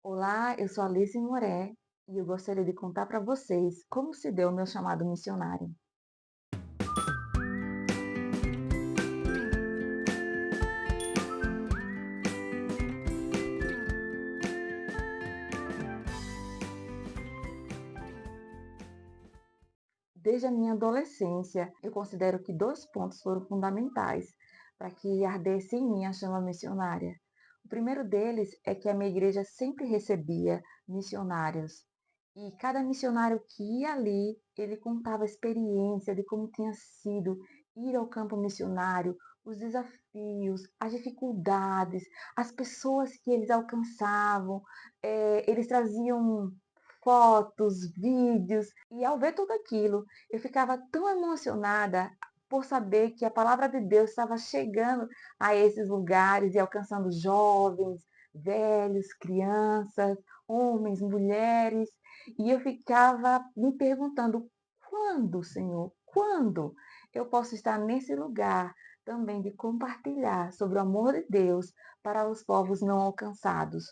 Olá, eu sou Alice Moré e eu gostaria de contar para vocês como se deu o meu chamado missionário. Desde a minha adolescência, eu considero que dois pontos foram fundamentais para que ardesse em mim a chama missionária. O primeiro deles é que a minha igreja sempre recebia missionários. E cada missionário que ia ali, ele contava a experiência de como tinha sido ir ao campo missionário, os desafios, as dificuldades, as pessoas que eles alcançavam. Eles traziam fotos, vídeos, e ao ver tudo aquilo, eu ficava tão emocionada por saber que a palavra de Deus estava chegando a esses lugares e alcançando jovens, velhos, crianças, homens, mulheres, e eu ficava me perguntando: quando, Senhor, quando eu posso estar nesse lugar também de compartilhar sobre o amor de Deus para os povos não alcançados?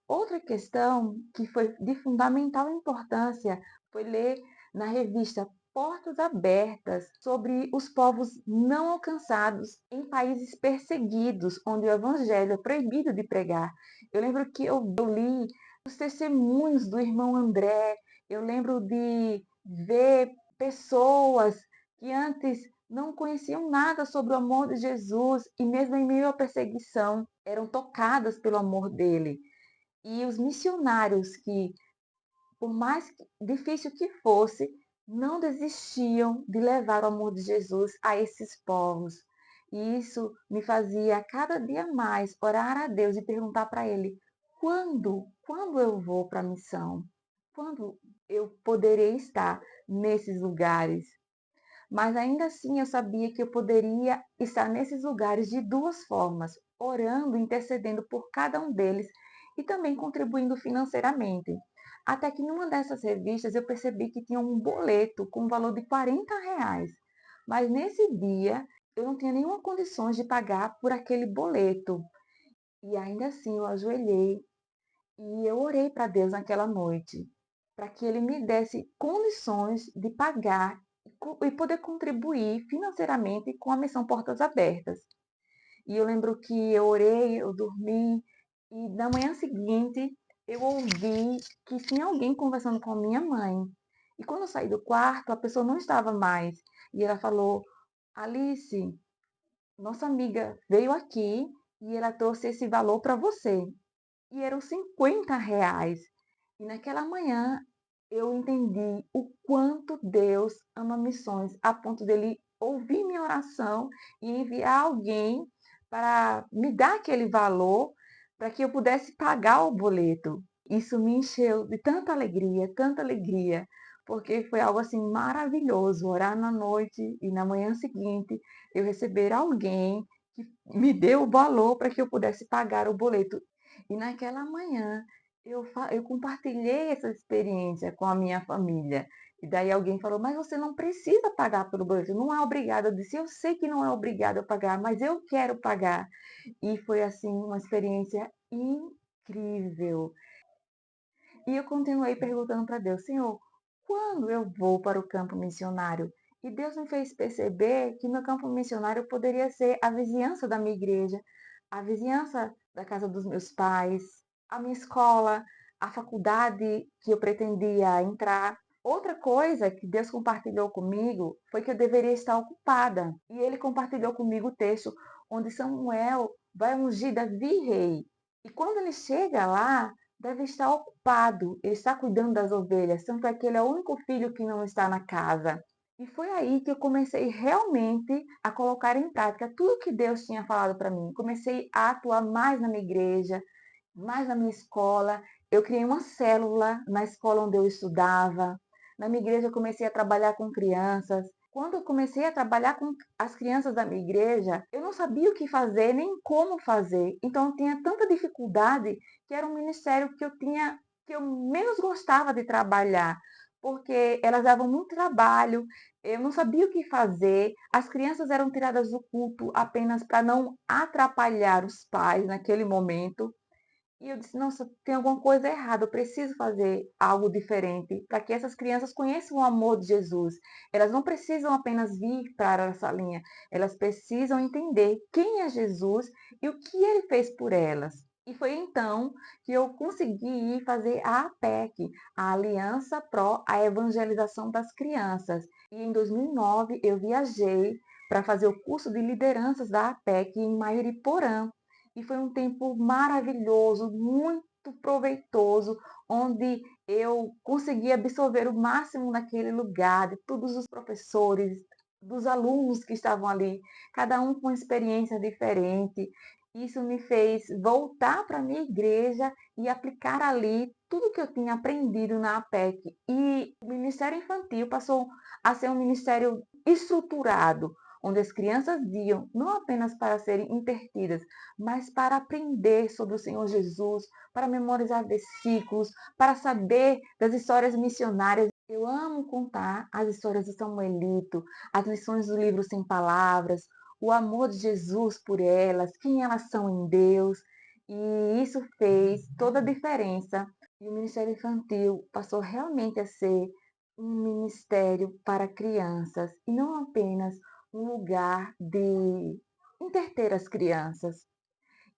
Outra questão que foi de fundamental importância foi ler na revista Portas Abertas sobre os povos não alcançados em países perseguidos, onde o evangelho é proibido de pregar. Eu lembro que eu li os testemunhos do irmão André, eu lembro de ver pessoas que antes não conheciam nada sobre o amor de Jesus e mesmo em meio à perseguição eram tocadas pelo amor dele. E os missionários que, por mais difícil que fosse, não desistiam de levar o amor de Jesus a esses povos. E isso me fazia cada dia mais orar a Deus e perguntar para Ele: quando eu vou para a missão? Quando eu poderei estar nesses lugares? Mas ainda assim eu sabia que eu poderia estar nesses lugares de duas formas: orando, intercedendo por cada um deles e também contribuindo financeiramente. Até que numa dessas revistas eu percebi que tinha um boleto com um valor de R$ 40. Mas nesse dia eu não tinha nenhuma condições de pagar por aquele boleto. E ainda assim eu ajoelhei e eu orei para Deus naquela noite, para que Ele me desse condições de pagar e poder contribuir financeiramente com a missão Portas Abertas. E eu lembro que eu orei, eu dormi, e na manhã seguinte eu ouvi que tinha alguém conversando com a minha mãe. E quando eu saí do quarto, a pessoa não estava mais. E ela falou: Alice, nossa amiga veio aqui e ela trouxe esse valor para você. E eram R$ 50. E naquela manhã eu entendi o quanto Deus ama missões, a ponto dele ouvir minha oração e enviar alguém para me dar aquele valor para que eu pudesse pagar o boleto. Isso me encheu de tanta alegria, porque foi algo assim maravilhoso, orar na noite e na manhã seguinte eu receber alguém que me deu o valor para que eu pudesse pagar o boleto. E naquela manhã eu compartilhei essa experiência com a minha família. E daí alguém falou: mas você não precisa pagar pelo boleto, não é obrigada. Eu disse: eu sei que não é obrigada a pagar, mas eu quero pagar. E foi assim uma experiência incrível. E eu continuei perguntando para Deus: Senhor, quando eu vou para o campo missionário? E Deus me fez perceber que meu campo missionário poderia ser a vizinhança da minha igreja, a vizinhança da casa dos meus pais, a minha escola, a faculdade que eu pretendia entrar. Outra coisa que Deus compartilhou comigo foi que eu deveria estar ocupada. E ele compartilhou comigo o texto onde Samuel vai ungir Davi rei. E quando ele chega lá, deve estar ocupado, ele está cuidando das ovelhas, tanto é que ele é o único filho que não está na casa. E foi aí que eu comecei realmente a colocar em prática tudo que Deus tinha falado para mim. Comecei a atuar mais na minha igreja, mais na minha escola. Eu criei uma célula na escola onde eu estudava. Na minha igreja eu comecei a trabalhar com crianças. Quando eu comecei a trabalhar com as crianças da minha igreja, eu não sabia o que fazer, nem como fazer. Então eu tinha tanta dificuldade que era um ministério que eu menos gostava de trabalhar, porque elas davam muito trabalho, eu não sabia o que fazer. As crianças eram tiradas do culto apenas para não atrapalhar os pais naquele momento. E eu disse: "Nossa, tem alguma coisa errada, eu preciso fazer algo diferente para que essas crianças conheçam o amor de Jesus. Elas não precisam apenas vir para essa linha, elas precisam entender quem é Jesus e o que ele fez por elas". E foi então que eu consegui ir fazer a APEC, a Aliança Pró a Evangelização das Crianças. E em 2009 eu viajei para fazer o curso de lideranças da APEC em Mairiporã. E foi um tempo maravilhoso, muito proveitoso, onde eu consegui absorver o máximo naquele lugar, de todos os professores, dos alunos que estavam ali, cada um com uma experiência diferente. Isso me fez voltar para a minha igreja e aplicar ali tudo que eu tinha aprendido na APEC. E o Ministério Infantil passou a ser um ministério estruturado, onde as crianças iam não apenas para serem intertidas, mas para aprender sobre o Senhor Jesus, para memorizar versículos, para saber das histórias missionárias. Eu amo contar as histórias do Samuelito, as lições do livro Sem Palavras, o amor de Jesus por elas, quem elas são em Deus. E isso fez toda a diferença. E o Ministério Infantil passou realmente a ser um ministério para crianças e não apenas um lugar de entreter as crianças.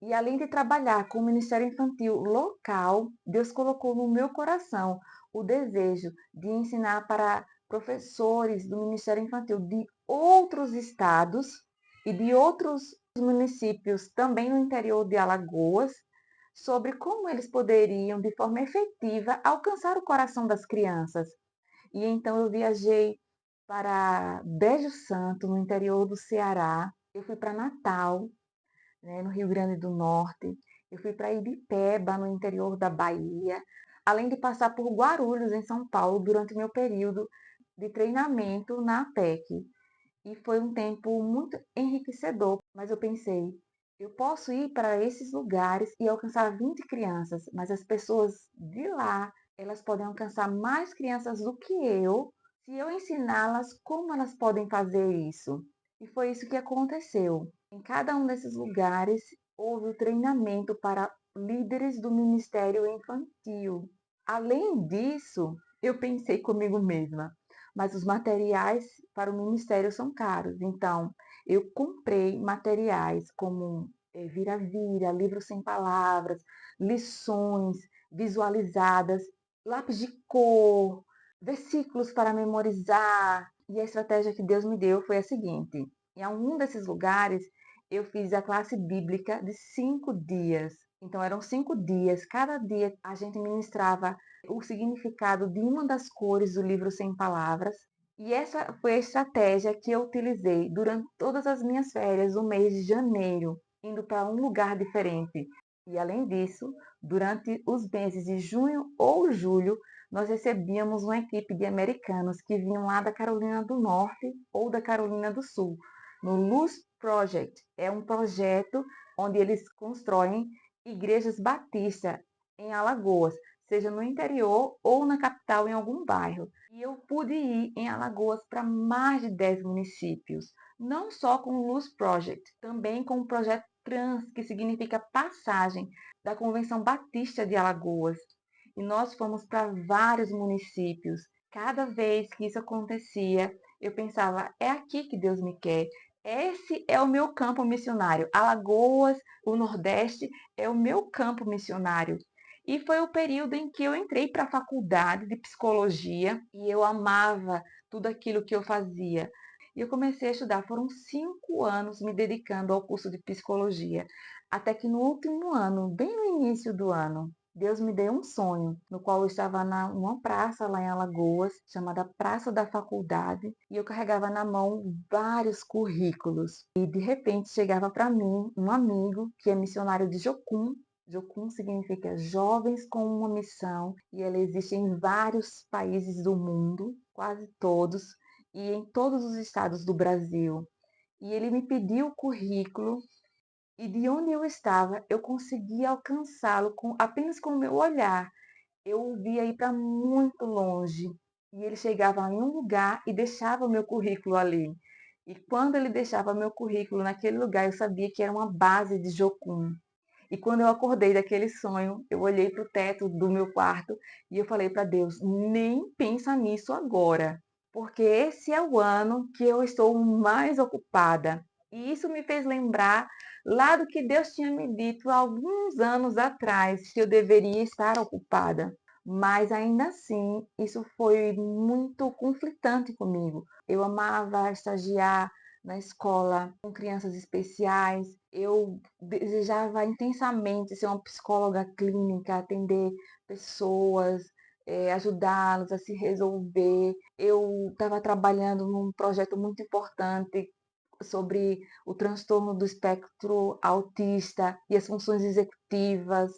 E além de trabalhar com o Ministério Infantil local, Deus colocou no meu coração o desejo de ensinar para professores do Ministério Infantil de outros estados e de outros municípios também no interior de Alagoas, sobre como eles poderiam, de forma efetiva, alcançar o coração das crianças. E então eu viajei para Bejo Santo, no interior do Ceará. Eu fui para Natal, né, no Rio Grande do Norte. Eu fui para Ibipeba, no interior da Bahia, além de passar por Guarulhos, em São Paulo, durante o meu período de treinamento na APEC. E foi um tempo muito enriquecedor, mas eu pensei, eu posso ir para esses lugares e alcançar 20 crianças, mas as pessoas de lá, elas podem alcançar mais crianças do que eu, se eu ensiná-las como elas podem fazer isso. E foi isso que aconteceu. Em cada um desses lugares, houve o treinamento para líderes do Ministério Infantil. Além disso, eu pensei comigo mesma, mas os materiais para o ministério são caros. Então, eu comprei materiais como vira-vira, livro sem palavras, lições visualizadas, lápis de cor, versículos para memorizar. E a estratégia que Deus me deu foi a seguinte: em algum desses lugares, eu fiz a classe bíblica de 5 dias. Então, eram 5 dias. Cada dia a gente ministrava o significado de uma das cores do livro Sem Palavras. E essa foi a estratégia que eu utilizei durante todas as minhas férias do mês de janeiro, indo para um lugar diferente. E além disso, durante os meses de junho ou julho, nós recebíamos uma equipe de americanos que vinham lá da Carolina do Norte ou da Carolina do Sul, no Luz Project. É um projeto onde eles constroem igrejas batistas em Alagoas, seja no interior ou na capital, em algum bairro. E eu pude ir em Alagoas para mais de 10 municípios, não só com o Luz Project, também com o projeto Trans, que significa passagem, da Convenção Batista de Alagoas. E nós fomos para vários municípios. Cada vez que isso acontecia, eu pensava, é aqui que Deus me quer. Esse é o meu campo missionário. Alagoas, o Nordeste, é o meu campo missionário. E foi o período em que eu entrei para a faculdade de psicologia e eu amava tudo aquilo que eu fazia. E eu comecei a estudar. Foram 5 anos me dedicando ao curso de psicologia. Até que no último ano, bem no início do ano, Deus me deu um sonho, no qual eu estava numa praça lá em Alagoas, chamada Praça da Faculdade, e eu carregava na mão vários currículos. E de repente chegava para mim um amigo que é missionário de Jocum. Jocum significa Jovens com uma Missão, e ela existe em vários países do mundo, quase todos, e em todos os estados do Brasil. E ele me pediu o currículo e de onde eu estava, eu conseguia alcançá-lo apenas com o meu olhar. Eu o via ir para muito longe. E ele chegava em um lugar e deixava o meu currículo ali. E quando ele deixava meu currículo naquele lugar, eu sabia que era uma base de Jocum. E quando eu acordei daquele sonho, eu olhei para o teto do meu quarto e eu falei para Deus: "Nem pensa nisso agora, porque esse é o ano que eu estou mais ocupada". E isso me fez lembrar lá do que Deus tinha me dito há alguns anos atrás, que eu deveria estar ocupada. Mas ainda assim, isso foi muito conflitante comigo. Eu amava estagiar na escola com crianças especiais. Eu desejava intensamente ser uma psicóloga clínica, atender pessoas, ajudá-los a se resolver. Eu estava trabalhando num projeto muito importante sobre o transtorno do espectro autista e as funções executivas.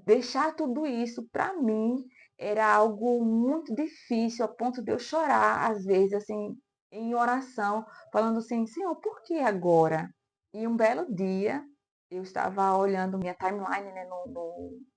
Deixar tudo isso para mim era algo muito difícil, a ponto de eu chorar às vezes, assim, em oração, falando assim: Senhor, por que agora? E um belo dia eu estava olhando minha timeline, né,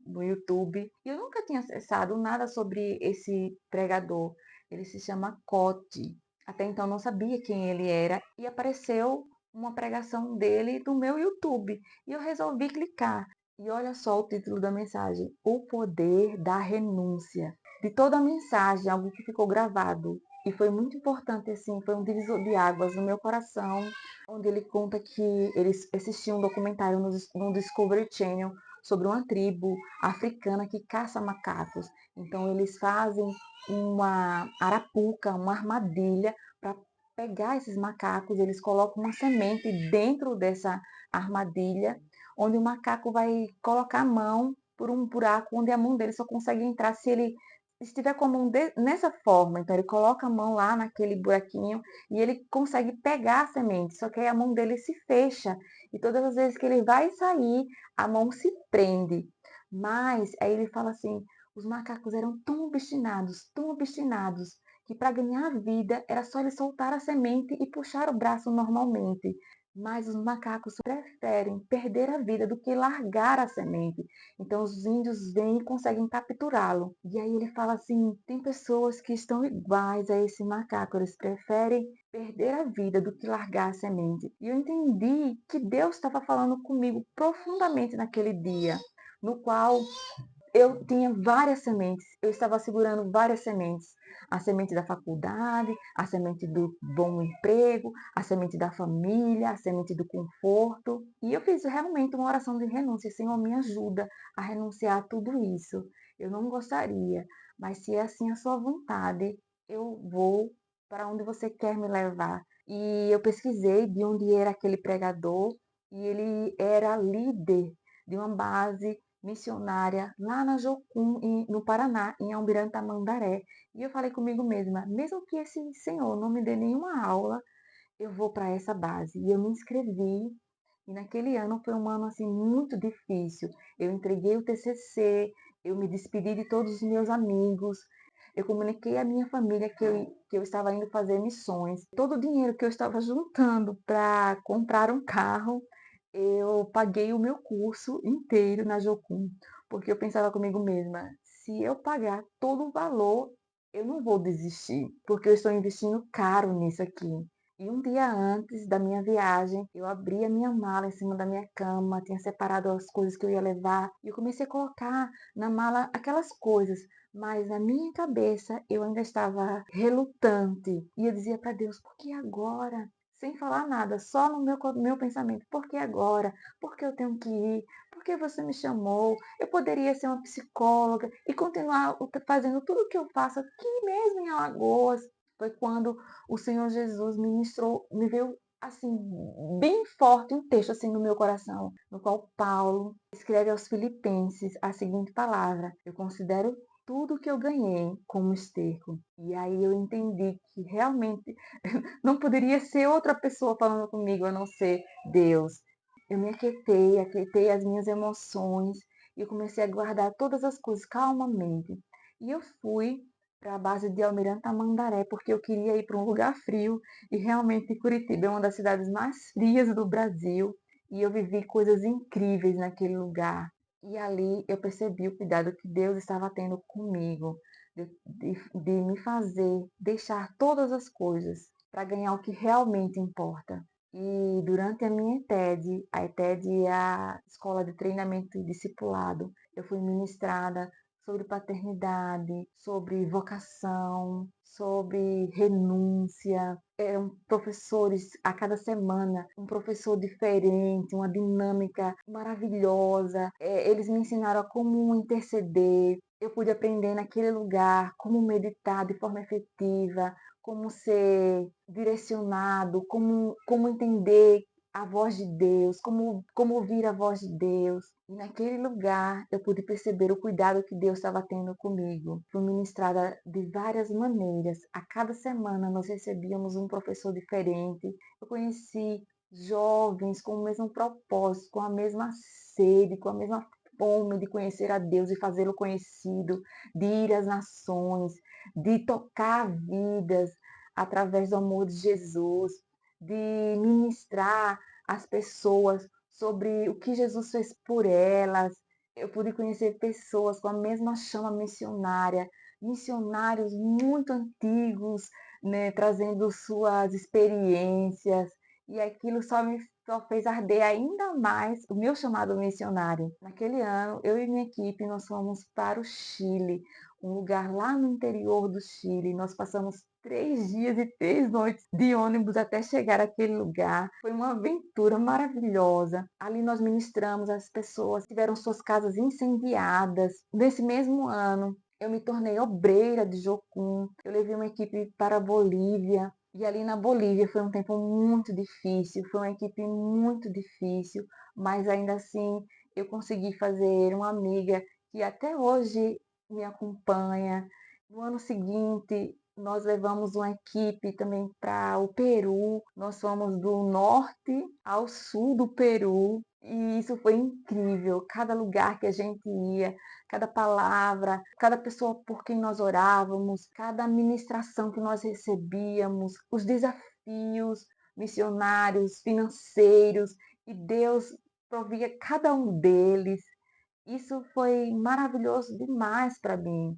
no YouTube, e eu nunca tinha acessado nada sobre esse pregador. Ele se chama Cote. Até então não sabia quem ele era e apareceu uma pregação dele no meu YouTube. E eu resolvi clicar. E olha só o título da mensagem: O Poder da Renúncia. De toda a mensagem, algo que ficou gravado e foi muito importante, assim, foi um divisor de águas no meu coração, onde ele conta que ele assistiu um documentário no Discovery Channel sobre uma tribo africana que caça macacos. Então eles fazem uma arapuca, uma armadilha para pegar esses macacos, eles colocam uma semente dentro dessa armadilha, onde o macaco vai colocar a mão por um buraco onde a mão dele só consegue entrar se ele estiver com a mão nessa forma. Então ele coloca a mão lá naquele buraquinho e ele consegue pegar a semente, só que aí a mão dele se fecha e todas as vezes que ele vai sair, a mão se prende. Mas aí ele fala assim: os macacos eram tão obstinados, que para ganhar vida era só ele soltar a semente e puxar o braço normalmente. Mas os macacos preferem perder a vida do que largar a semente. Então os índios vêm e conseguem capturá-lo. E aí ele fala assim: tem pessoas que estão iguais a esse macaco, eles preferem perder a vida do que largar a semente. E eu entendi que Deus estava falando comigo profundamente naquele dia, no qual eu tinha várias sementes, eu estava segurando várias sementes. A semente da faculdade, a semente do bom emprego, a semente da família, a semente do conforto. E eu fiz realmente uma oração de renúncia: Senhor, me ajuda a renunciar a tudo isso. Eu não gostaria, mas se é assim a sua vontade, eu vou para onde você quer me levar. E eu pesquisei de onde era aquele pregador, e ele era líder de uma base missionária lá na Jocum, no Paraná, em Almirante Tamandaré. E eu falei comigo mesma: mesmo que esse senhor não me dê nenhuma aula, eu vou para essa base. E eu me inscrevi. E naquele ano foi um ano assim muito difícil. Eu entreguei o TCC, eu me despedi de todos os meus amigos. Eu comuniquei à minha família que eu estava indo fazer missões. Todo o dinheiro que eu estava juntando para comprar um carro, eu paguei o meu curso inteiro na Jocum, porque eu pensava comigo mesma: se eu pagar todo o valor, eu não vou desistir, porque eu estou investindo caro nisso aqui. E um dia antes da minha viagem, eu abri a minha mala em cima da minha cama, tinha separado as coisas que eu ia levar, e eu comecei a colocar na mala aquelas coisas, mas na minha cabeça eu ainda estava relutante. E eu dizia para Deus: por que agora? Sem falar nada, só no meu pensamento: por que agora? Por que eu tenho que ir? Por que você me chamou? Eu poderia ser uma psicóloga e continuar fazendo tudo o que eu faço aqui mesmo em Alagoas. Foi quando o Senhor Jesus ministrou, me veio assim, bem forte um texto assim no meu coração, no qual Paulo escreve aos Filipenses a seguinte palavra: eu considero tudo que eu ganhei como esterco. E aí eu entendi que realmente não poderia ser outra pessoa falando comigo a não ser Deus. Eu me aquietei, aquietei as minhas emoções e eu comecei a guardar todas as coisas calmamente. E eu fui para a base de Almirante Tamandaré porque eu queria ir para um lugar frio e realmente Curitiba é uma das cidades mais frias do Brasil e eu vivi coisas incríveis naquele lugar. E ali eu percebi o cuidado que Deus estava tendo comigo, de me fazer deixar todas as coisas para ganhar o que realmente importa. E durante a minha ETED, a ETED é a Escola de Treinamento e Discipulado, eu fui ministrada sobre paternidade, sobre vocação, sobre renúncia. Eram professores a cada semana, um professor diferente, uma dinâmica maravilhosa. Eles me ensinaram a como interceder. Eu pude aprender naquele lugar como meditar de forma efetiva, como ser direcionado, como entender a voz de Deus, como ouvir a voz de Deus. E naquele lugar eu pude perceber o cuidado que Deus estava tendo comigo. Fui ministrada de várias maneiras. A cada semana nós recebíamos um professor diferente. Eu conheci jovens com o mesmo propósito, com a mesma sede, com a mesma fome de conhecer a Deus e fazê-lo conhecido, de ir às nações, de tocar vidas através do amor de Jesus, de ministrar às pessoas sobre o que Jesus fez por elas. Eu pude conhecer pessoas com a mesma chama missionária, missionários muito antigos, né, trazendo suas experiências, e aquilo só fez arder ainda mais o meu chamado missionário. Naquele ano, eu e minha equipe, nós fomos para o Chile, um lugar lá no interior do Chile. Nós passamos 3 dias e 3 noites de ônibus até chegar àquele lugar. Foi uma aventura maravilhosa. Ali nós ministramos, as pessoas tiveram suas casas incendiadas. Nesse mesmo ano, eu me tornei obreira de Jocum. Eu levei uma equipe para a Bolívia. E ali na Bolívia foi um tempo muito difícil, foi uma equipe muito difícil, mas ainda assim eu consegui fazer uma amiga que até hoje me acompanha. No ano seguinte, nós levamos uma equipe também para o Peru. Nós fomos do norte ao sul do Peru e isso foi incrível. Cada lugar que a gente ia, cada palavra, cada pessoa por quem nós orávamos, cada ministração que nós recebíamos, os desafios missionários, financeiros, e Deus provia cada um deles. Isso foi maravilhoso demais para mim.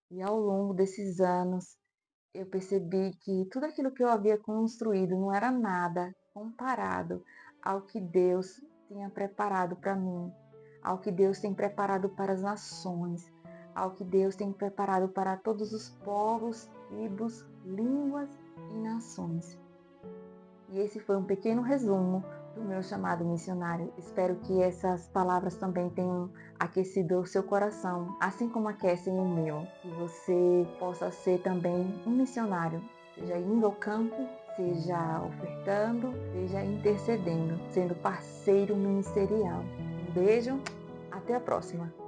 E ao longo desses anos, eu percebi que tudo aquilo que eu havia construído não era nada comparado ao que Deus tinha preparado para mim, ao que Deus tem preparado para as nações, ao que Deus tem preparado para todos os povos, tribos, línguas e nações. E esse foi um pequeno resumo do meu chamado missionário. Espero que essas palavras também tenham aquecido o seu coração, assim como aquecem o meu. Que você possa ser também um missionário, seja indo ao campo, seja ofertando, seja intercedendo, sendo parceiro ministerial. Um beijo, até a próxima!